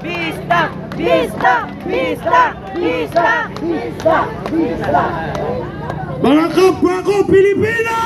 Vista! Vista! Vista! Vista! Vista! Vista! Mga kapwa ko Pilipino!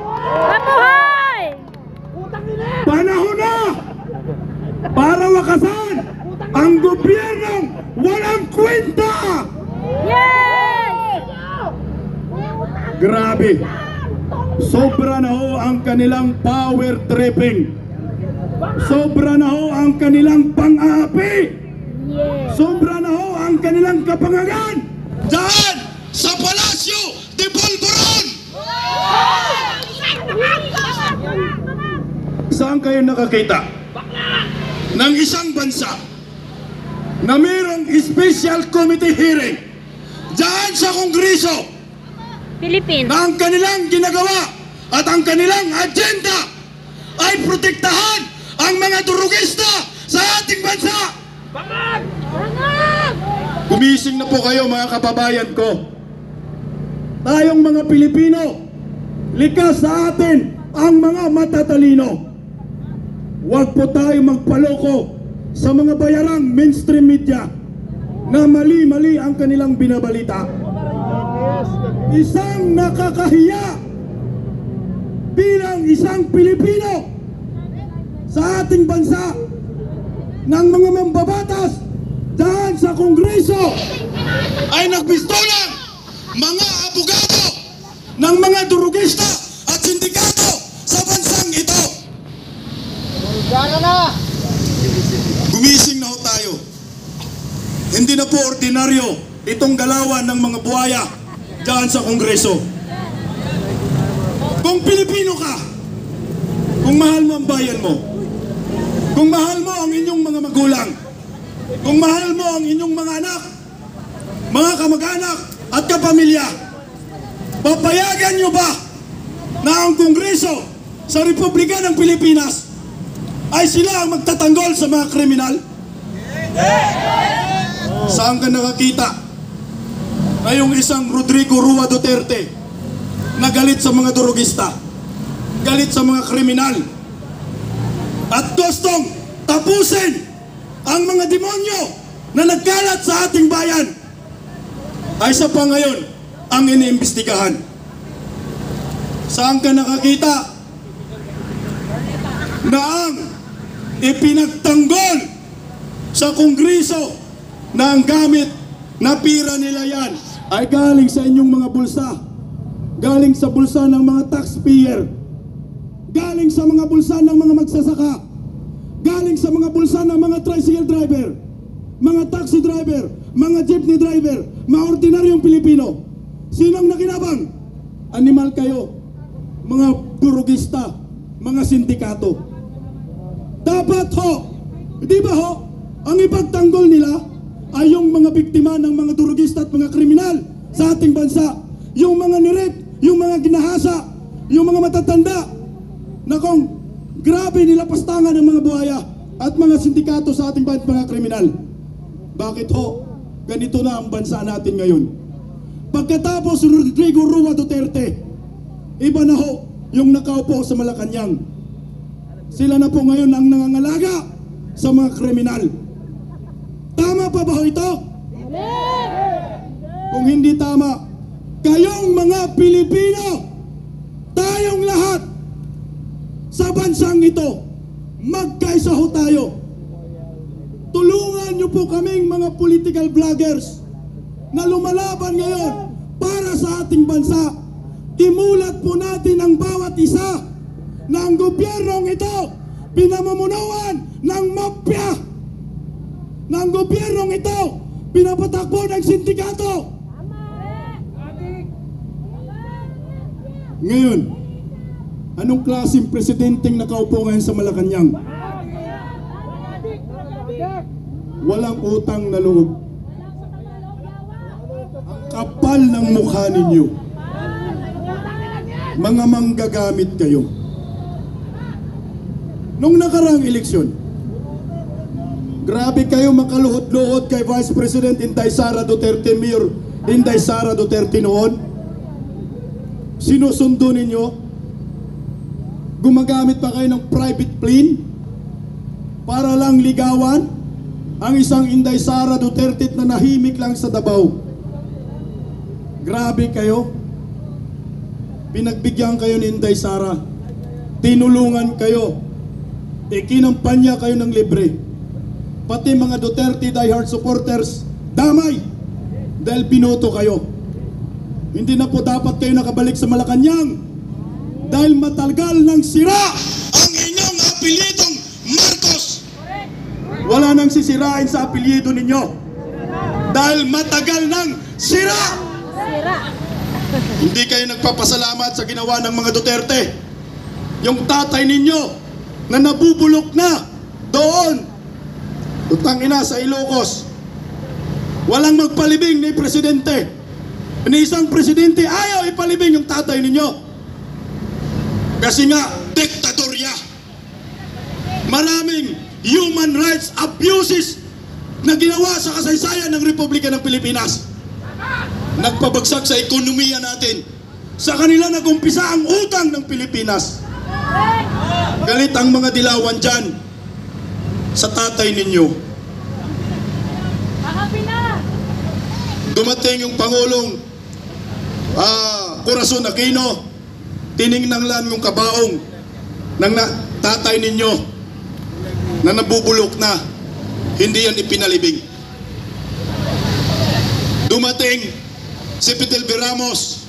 Mabuhay! Panahon na para wakasan ang gobyernong walang kwenta! Yes! Grabe! Sobra na ho ang kanilang power tripping. Sobra na ho ang kanilang pang-aapi. Yes! Sobra na ho ang kanilang kapangagan. Diyan sa Palasyo de Polvoron! Saan kayo nakakita ng isang bansa na mayroong special committee hearing diyan sa Kongreso Philippines. na ang kanilang ginagawa at ang kanilang agenda ay protektahan ang mga durugista sa ating bansa? Gumising na po kayo mga kababayan ko. Tayong mga Pilipino, likas sa atin ang mga matatalino. Huwag po tayo magpaloko sa mga bayarang mainstream media na mali-mali ang kanilang binabalita. Isang nakakahiya bilang isang Pilipino sa ating bansa ng mga mambabatas dyan sa Kongreso ay nagbistolang mga abogado ng mga durugista at sindikato sa bansang ito. Gumising na ho tayo. Hindi na po ordinaryo itong galawan ng mga buhaya dyan sa Kongreso. Kung Pilipino ka, kung mahal mo ang bayan mo, kung mahal mo ang inyong mga magulang, kung mahal mo ang inyong mga anak, mga kamag-anak at kapamilya, papayagan nyo ba na ang Kongreso sa Republika ng Pilipinas ay sila ang magtatanggol sa mga kriminal? Saan ka nakakita na yung isang Rodrigo Rua Duterte na galit sa mga durugista, galit sa mga kriminal, at gustong tapusin ang mga demonyo na nagkalat sa ating bayan, ay sa pa ngayon ang iniimbestigahan? Saan ka nakakita na ang ipinagtanggol sa Kongreso na ang gamit na pira nila yan ay galing sa inyong mga bulsa, galing sa bulsa ng mga taxpayer, galing sa mga bulsa ng mga magsasaka, galing sa mga bulsa ng mga tricycle driver, mga taxi driver, mga jeepney driver, mga ordinaryong Pilipino? Sinong nakinabang? Animal kayo, mga durugista, mga sindikato. Dapat ho, di ba ho, ang ipagtanggol nila ay yung mga biktima ng mga durugista at mga kriminal sa ating bansa. Yung mga nirep, yung mga ginahasa, yung mga matatanda na kung grabe nilapastangan ng mga buhaya at mga sindikato sa ating bansa, mga kriminal. Bakit ho? Ganito na ang bansa natin ngayon. Pagkatapos Rodrigo Rua Duterte, iba na ho yung nakaupo sa Malacanang. Sila na po ngayon ang nangangalaga sa mga kriminal. Tama pa ba ho ito? Kung hindi tama, kayong mga Pilipino, tayong lahat sa bansang ito, magkaisa ho tayo. Tulungan niyo po kaming mga political vloggers na lumalaban ngayon para sa ating bansa. Imulat po natin ang bawat isa na ang gobyernong ito pinamumunuan ng mafia, na ang gobyernong ito pinapatakbo ng sindikato. Ngayon, anong klaseng presidenteng nakaupo ngayon sa Malacanang? Walang utang na loob. Ang kapal ng mukha ninyo. Mga manggagamit kayo. Nung nakaraang eleksyon, grabe kayo makaluhod-luhod kay Vice President Inday Sara Duterte, Mayor Inday Sara Duterte noon. Sinusundo ninyo, gumagamit pa kayo ng private plane para lang ligawan ang isang Inday Sara Duterte na nahimik lang sa Davao. Grabe kayo. Pinagbigyan kayo ni Inday Sara. Tinulungan kayo. Ikinampanya kayo ng libre. Pati mga Duterte diehard supporters, damay. Dahil binoto kayo. Hindi na po dapat kayo nakabalik sa Malacanang. Dahil matagal nang sira ang inyong apelyidong Marcos. Wala nang sisirain sa apelyido ninyo. Dahil matagal nang sira. Hindi kayo nagpapasalamat sa ginawa ng mga Duterte. Yung tatay ninyo na nabubulok na doon. Utang ina sa Ilocos. Walang magpalibing ni Presidente. Ni isang Presidente ayaw ipalibing yung tatay ninyo. Kasi nga, diktadorya. Maraming human rights abuses na ginawa sa kasaysayan ng Republika ng Pilipinas. Nagpabagsak sa ekonomiya natin. Sa kanila nagumpisa ang utang ng Pilipinas. Galit ang mga dilawan dyan sa tatay ninyo. Dumating yung Pangulong Corazon Aquino, tiningnan lang yung kabaong ng tatay ninyo na nabubulok na, hindi yan ipinalibing. Dumating si Fidel B. Ramos,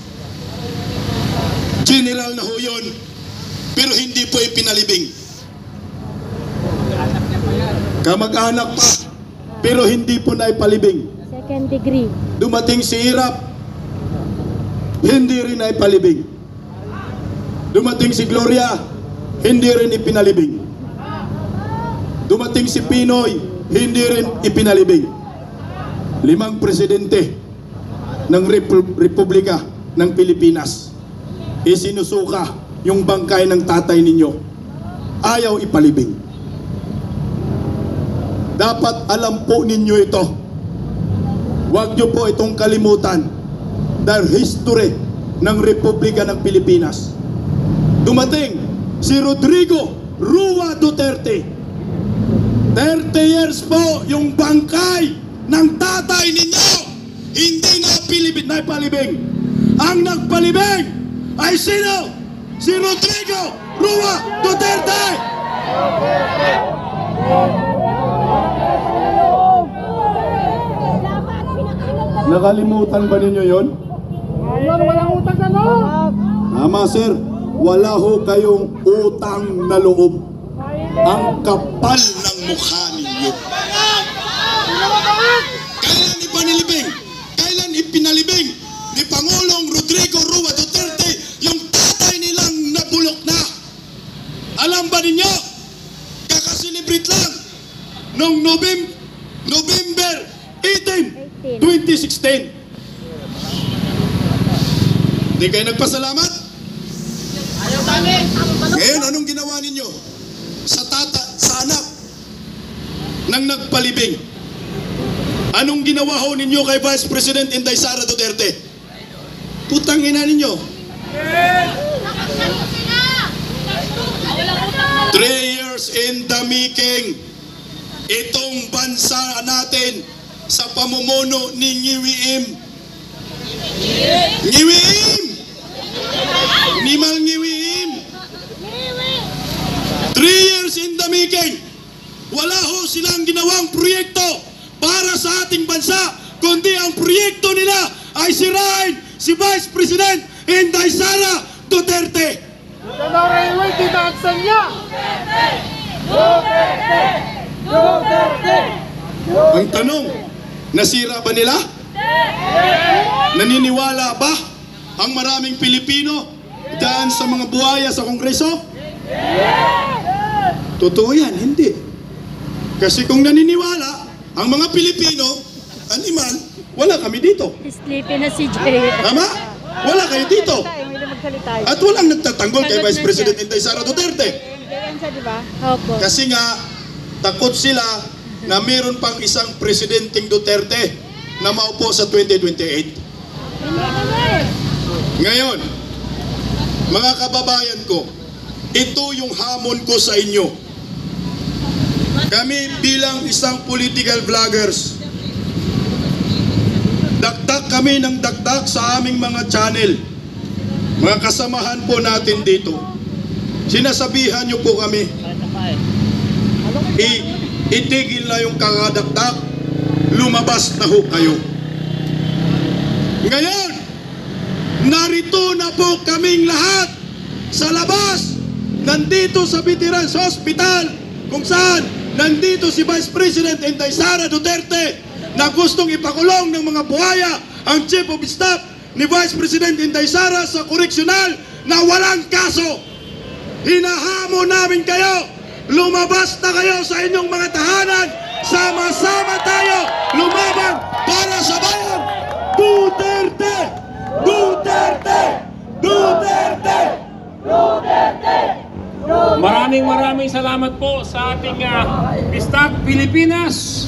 general na ho yun, pero hindi po ipinalibing. Kamag-anak pa, pero hindi po na ipalibing. Second degree. Dumating si Irap, hindi rin na ipalibing. Dumating si Gloria, hindi rin ipinalibing. Dumating si Pinoy, hindi rin ipinalibing. 5 presidente ng Republika ng Pilipinas isinusuka yung bangkay ng tatay ninyo. Ayaw ipalibing. Dapat alam po ninyo ito. Huwag nyo po itong kalimutan dahil history ng Republika ng Pilipinas. Dumating si Rodrigo Rua Duterte. 30 years po yung bangkay ng tatay ninyo. Hindi na ipalibing. Ang nagpalibing ay sino? Si Rodrigo Rua Duterte! Nakalimutan ba ninyo yon? Walang utang sa loob. Tama sir, wala ho kayong utang na loob. Ang kapal ng mukha ninyo. Kailan ipanilibing? Kailan ipinalibing ni Pangulong Rodrigo Rua Duterte yung tatay nilang nabulok na? Alam ba ninyo? Kakaselebrate lang noong November 18, 2016. Hindi kayo nagpasalamat? Ngayon, anong ginawa ninyo sa anak ng nagpalibing? Anong ginawa ho ninyo kay Vice President Inday Sara Duterte? Putang ina ninyo. 3 years in the making. Itong bansa natin sa pamumuno ni Ngiwiim. Nimal Ngiwiim. 3 years in the making. Wala ho silang ginawang proyekto para sa ating bansa, kundi ang proyekto nila ay sirain si Vice President Inday Sara Duterte. Ang tanong, nasira ba nila? Naniniwala ba ang maraming Pilipino dyan sa mga buhaya sa Kongreso? Totoo yan, hindi. Kasi kung naniniwala ang mga Pilipino, animal, wala kami dito. Sleepy na si Jay. Tama? Wala kayo dito. At walang nagtatanggol kay Vice President Inday Sara Duterte. Opo. Kasi nga, takot sila na meron pang isang Presidenteng Duterte na maupo sa 2028. Ngayon, mga kababayan ko, ito yung hamon ko sa inyo. Kami bilang isang political vloggers, dakdak kami ng dakdak sa aming mga channel. Mga kasamahan po natin dito, sinasabihan niyo po kami, itigil na yung kakadakdak, lumabas na ho kayo. Ngayon, narito na po kaming lahat sa labas, nandito sa Veterans Hospital, kung saan nandito si Vice President Inday Sara Duterte na gustong ipakulong ng mga buhaya ang Chief of Staff ni Vice President Inday Sara sa koreksyonal na walang kaso. Hinahamon namin kayo, lumabas na kayo sa inyong mga tahanan, sama-sama tayo lumaban para sa bayan. Duterte! Duterte! Duterte! Duterte! Maraming salamat po sa ating Bistag Pilipinas.